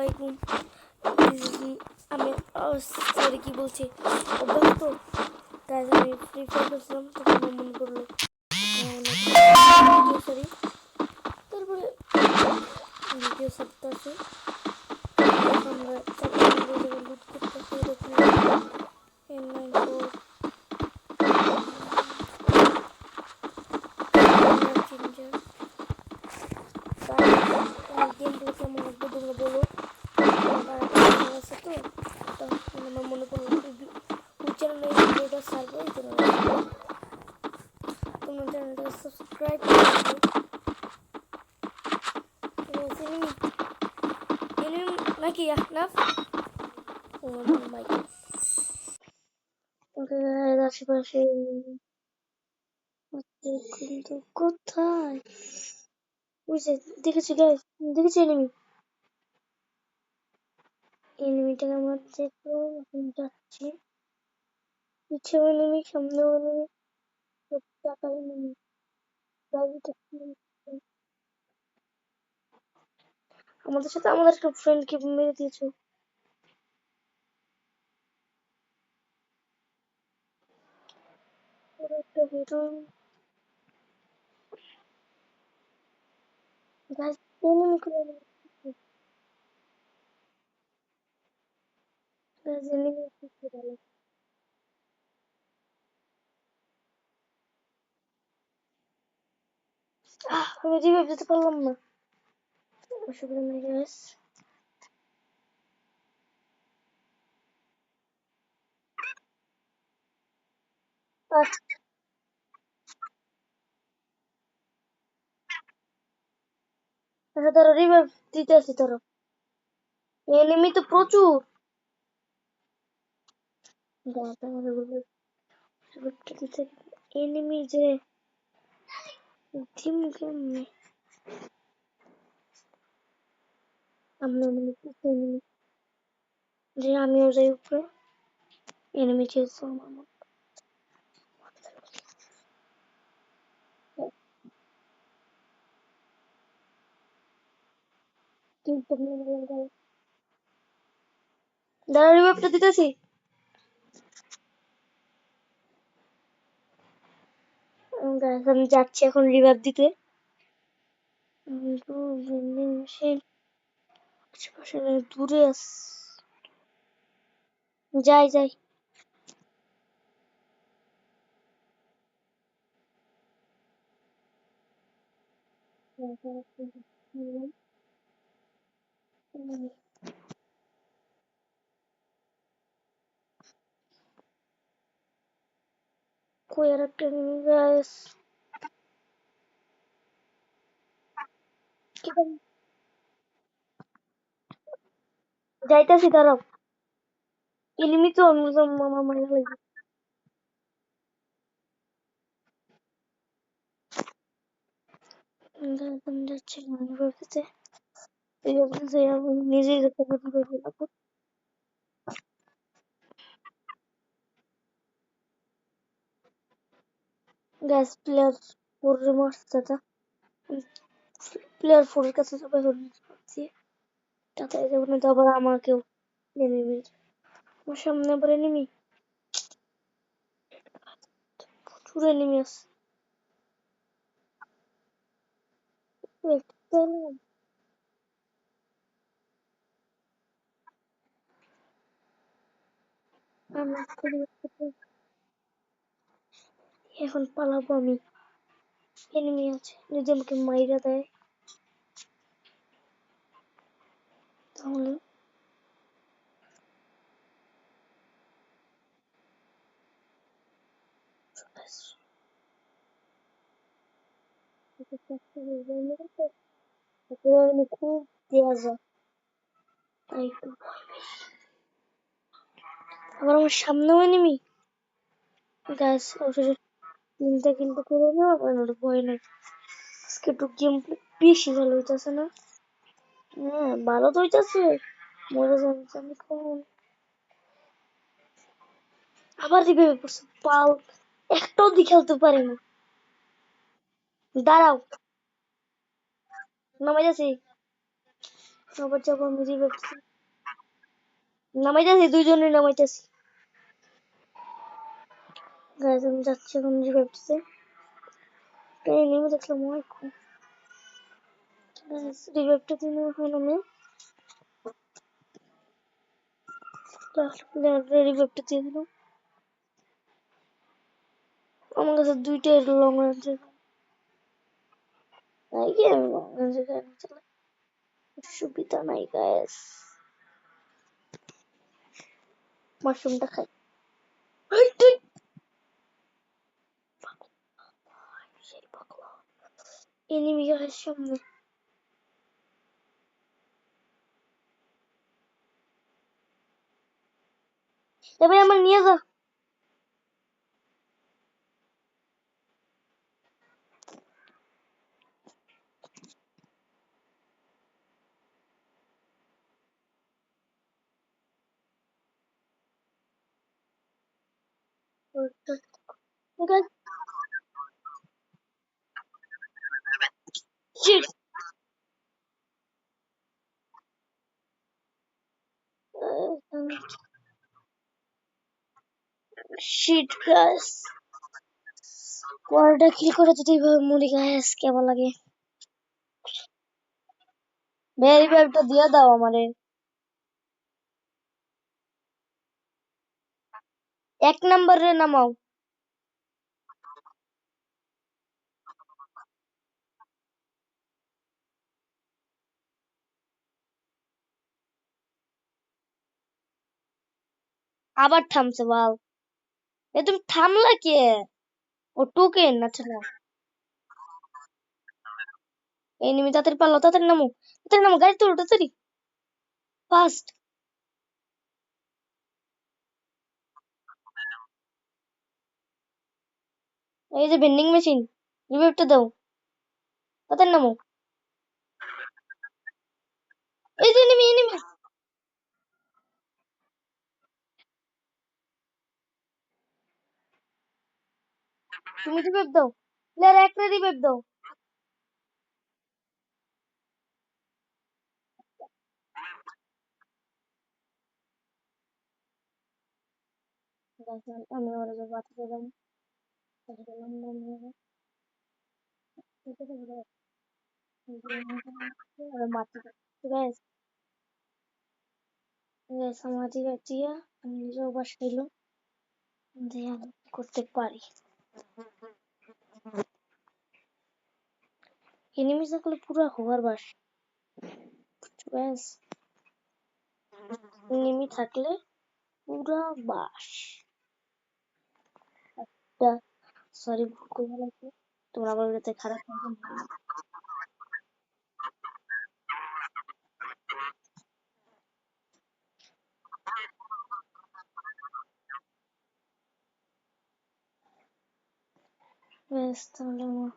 আলাইকুম। আমি সরি কি বলছি অভ্যাস তো গাইজ, আমি ফ্রি ফায়ার করছিলাম তখন আমার মনে পড়লো ভিডিও সরি, তারপরে ভিডিও সারতে আসি। আমরা চারটে লুট করতেছি এরকম M94 জিঞ্জার। গেমগুলো কেমন লাগবে তোমরা বলো। আছে তো তখন আমার মনে পড়লো ওই চ্যানেলে এই ভিডিওটা ছাড়বো, এই জন্য তোমার চ্যানেলটা সাবস্ক্রাইব করে নাকি আহনাফ আশেপাশে কিন্তু কোথায় বুঝে দেখেছি গাইস, দেখেছি এনিমিটাকে আমরা দেখবো। এখন যাচ্ছি পিছেও এনিমি, সামনেও এনিমি, সব জায়গায় এনিমি। আমাদের সাথে আমাদের একটা ফ্রেন্ডকে মেরে দিয়েছো। একটা ভিডিও গাইস, এনিমি করে গাইস, এনিমি করে আমি রিভাইভ দিতে পারলাম না। অসুবিধা নেই গাইস। আচ্ছা তারা রিভাইভ দিতে আসি, তারা এনিমি তো প্রচুর। এনিমি যে টিম কেমনে আমরা এনিমি যে আমিও যাই উপরে এনিমি চেয়েছে আমার কিন্তু দাঁড়া রিভাইভটা দিতেছি। গাইস আমি যাচ্ছি এখন রিভাইভ দিতে। কিন্তু ভেন্ডিং মেশিন আশেপাশে নেই, দূরে যাই যাই। কই আর একটা এনিমি গাইস, যাইতাছি দাঁড়াও। এনিমি তো মামা মারা লাগবে। আমি যাচ্ছি রিভাইভ দিতে। রিভাইভ দিতে আমি নিজেই যেতে পারবো। গ্যাস প্লেয়ার 4 রে মারছে দাদা। প্লেয়ার 4 এর কাছে সবাই হচ্ছে তাড়াতাড়ি যাবো না তো আবার আমাকেও এনিমি আমার সামনে আবার এনিমি, প্রচুর এনিমি আছে। এখন পালাবো আমি, এনিমি আছে যদি আমাকে মাইরা দেয় তাহলে খুব দেওয়া যায়, তাই একটু ভয় বেশি। আবার আমার সামনেও এনিমি গাছ, অবশেষে 3টা কিন্তু করে নেওয়া ভয় নেই। আজকে একটু গেম বেশি ভালো হইতেছে না? হ্যাঁ ভালো তো হইতেছে, মজা জানছি আমি কখন আবার রিভাইভ করছে পাল, একটাও দিয়ে খেলতে পারি না। দাঁড়াও নামাই যাচ্ছি। আবার যাবো আমি রিভাইভ নামাইতেছি, দুইজনে নামাইতেছি। গাইস আমি যাচ্ছি এখন রিভাইভ দিতে। এই নেমে দেখলাম ওই গাইস রিভাইভটা দিন এখন আমি লাস্ট প্লেয়ারে রিভাইভটা দিয়ে দিলাম। আমার কাছে দুইটা লং রেঞ্জ নাই, কি আমি লং রেঞ্জ চালাই সুবিধা নাই গাইস। মাশরুমটা খাই। এই তুই সেই পাগলা এনিমি গাইস সামনে। এবার আমার নিয়ে যা। গাইস শিট শিট গাইস পরটা কি করে যদি এইভাবে মরি গাইস কেমন লাগে। ভেরি ভাইবটা দিয়ে দাও আমারে। এক নম্বরে নামাও। আবার থামছে বাল। এ তুমি থামলা কে? ও টোকেন আচ্ছা না। এনিমি তাড়াতাড়ি পালাও, তাড়াতাড়ি নামো, তাড়াতাড়ি নামো, গাড়ি তোলো তাড়াতাড়ি ফাস্ট। এই যে ভেন্ডিং মেশিন, রিভাইভটা দাও, তাড়াতাড়ি নামো। এই যে এনিমি এনিমি। তুমি রিভাইভ দাও, প্লেয়ার একটা রিভাইভ দাও। আমি ওরা যে বাঁচতে দিলাম, মারতে গাইস। গাইস আমার রিভাইভ দিয়া আমি নিজেও বাসাইলো দিয়ে আমি করতে পারি। এনিমি থাকলে পুরো হওয়ার বাস গাইস, এনিমি থাকলে পুরা বাস। সরি ভুল করে ফেলেছি, তোমরা আমার বিরুদ্ধে খারাপ ভাববে না। বেশ তাহলে আমার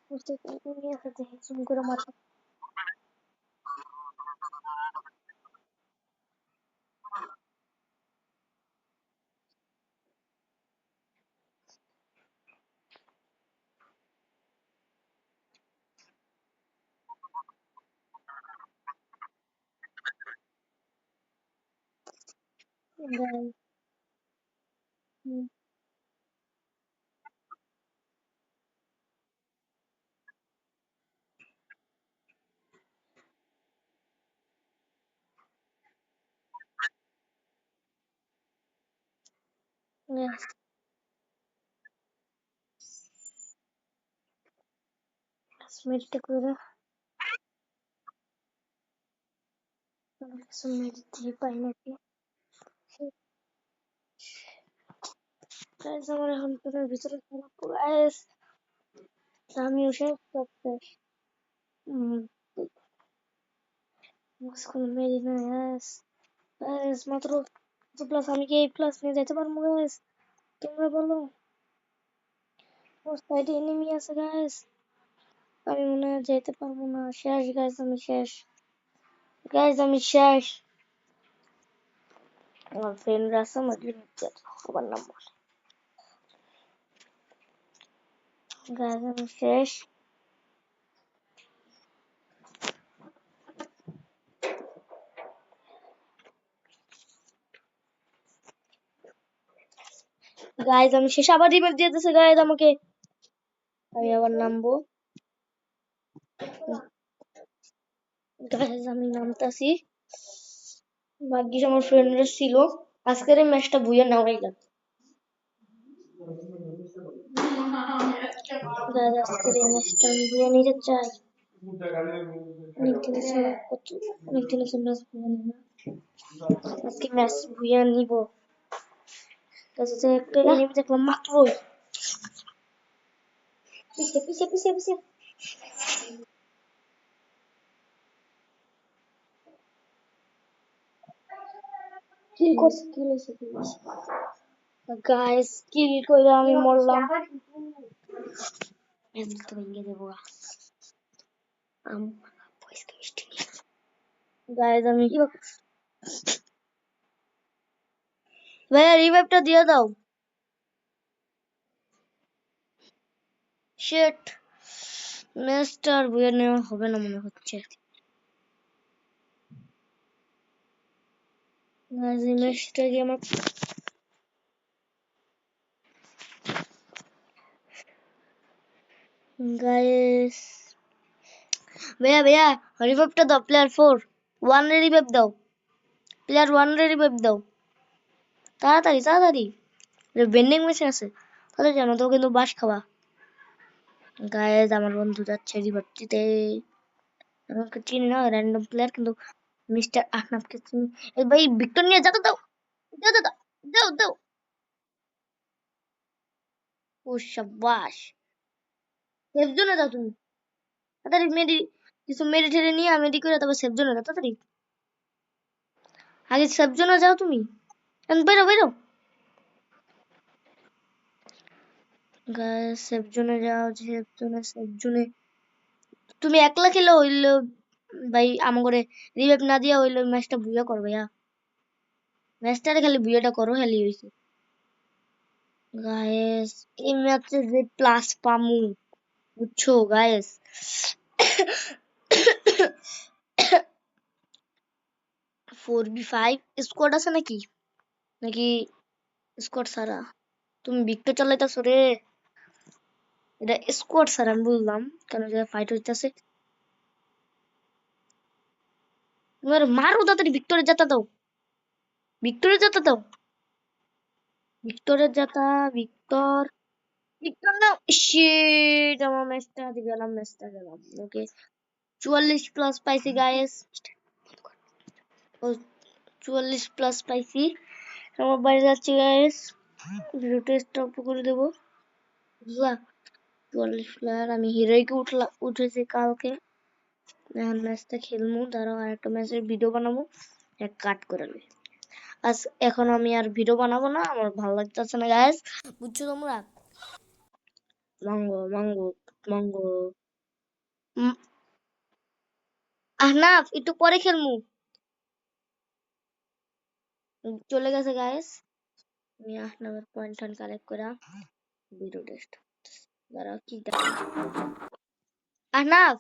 বুঝতে নিয়ে আসতে দেখি জুম করে মাথা। মেডিটা করে কিছু মেডিট দিয়ে পাই নাকি। গাইস আমার এখন পেটের ভিতরে খারাপ গাইস, আমিও শেষ করতে কোনো মেরি না গাইস। গাইস মাত্র তো প্লাস, আমি কি এই প্লাস নিয়ে যেতে পারবো গাইস? তোমরা বলো। ওর সাইডে এনিমি আছে গাইস, আমি মনে হয় যেতে পারবো না, শেষ গাইস আমি শেষ। গাইস আমি শেষ। আমার ফ্রেন্ড আছে আমার লিমিটেড সবার নাম বলে। গাইস আমি শেষ। গাইজ আমি শেষ আবার রিভাইভ দিয়ে দিতেছে গাইজ আমাকে। আমি আবার নামবো। গাইজ আমি নামতাছি। ভাগ্যিস আমার ফ্রেন্ডরা ছিল। আজকের এই ম্যাচটা বুইয়া নামাইলাম। গাইজ আজকের এই ম্যাচটা আমি বুইয়া নিতে চাই। অনেকদিন আছে ম্যাচ বুইয়া নিব। আজকে ম্যাচ বুইয়া নিব। গাইজ একটা এনিমি দেখলাম মাত্রই। পিছে পিছে পিছে পিছে। কিল করছে কিল হয়েছে কিল হয়েছে। গাইস কিল করে আমি মরলাম। এমনি তো ভেঙে দেবো। গাইস আমি ভাইয়া রিভাইভটা দিয়ে দাও। শিট ম্যাচটা আর বুয়ে নেওয়া হবে না মনে হচ্ছে। গাইস এই ম্যাচটা কি আমার গাইস ভাইয়া ভাইয়া রিভাইভটা দাও। প্লেয়ার 4 1 রে রিভাইভ দাও। প্লেয়ার 1 রে রিভাইভ দাও তাড়াতাড়ি তাড়াতাড়ি। বেন্ডিং মেশিন আছে তাহলে জানো তো কিন্তু বাস খাওয়া। গাইস আমার বন্ধু যাচ্ছে রিভাইভ দিতে। আমাকে চিনি না র্যান্ডম প্লেয়ার কিন্তু মিস্টার আহনাফকে চিনি। এই ভাই ভিক্টর নিয়ে যেতে দাও। দাও দাও দাও দাও। ও শাবাশ। সেফ জোনে যাও তুমি তাড়াতাড়ি। কিছু মেডি ঠেলে নিয়ে মেডি করে তারপর সেফ জোনে যাও তাড়াতাড়ি। আগে সেফ জোনে যাও তুমি। বেরো বেরো। গাইস সেফ জোনে যাও। সেফ জোনে তুমি একলা খেলে হইলো ভাই আমাকে রিভাইভ না দিয়া হইলো ম্যাচটা বুয়া করবে। ম্যাচটারে খালি বুয়াটা করো হেলি হইছে। গাইস এই ম্যাচে যে প্লাস পামু বুঝছো গাইস। 4v5 স্কোয়াড আছে নাকি নাকি স্কোয়াড ছাড়া? তুমি ভিক্টর চালাইতাছো রে। এটা স্কোয়াড ছাড়া আমি বুঝলাম কেন যে ফাইট হইতাছে। তোমার মারো তাড়াতাড়ি। ভিক্টরে যেতে দাও। ভিক্টরে যেতে দাও। ভিক্টরে যেতা ভিক্টর ভিক্টর না। শিট আমার ম্যাচটা গেলাম ওকে। 44 প্লাস পাইছি গাইস। ও 44 প্লাস পাইছি। আমার বাড়ি যাচ্ছি গাইস। ভিডিওটা স্টপ করে দেবো বুঝলা। 44 প্লেয়ার আমি হিরোইকে উঠেছি কালকে। এখন ম্যাচটা খেলবো দাঁড়াও আর একটা ম্যাচের ভিডিও বানাবো এক কাট করে নেবে। আজ এখন আমি আর ভিডিও বানাবো না আমার ভালো লাগতেছে না গাইস বুঝছো তোমরা। মাঙ্গো মাঙ্গো মাঙ্গো আহনাফ একটু পরে খেলমু। চলে গেছে গাইস। আমি আহনাফের পয়েন্ট কালেক্ট করে ভিডিও টেস্ট দাঁড়াও কি আহনাফ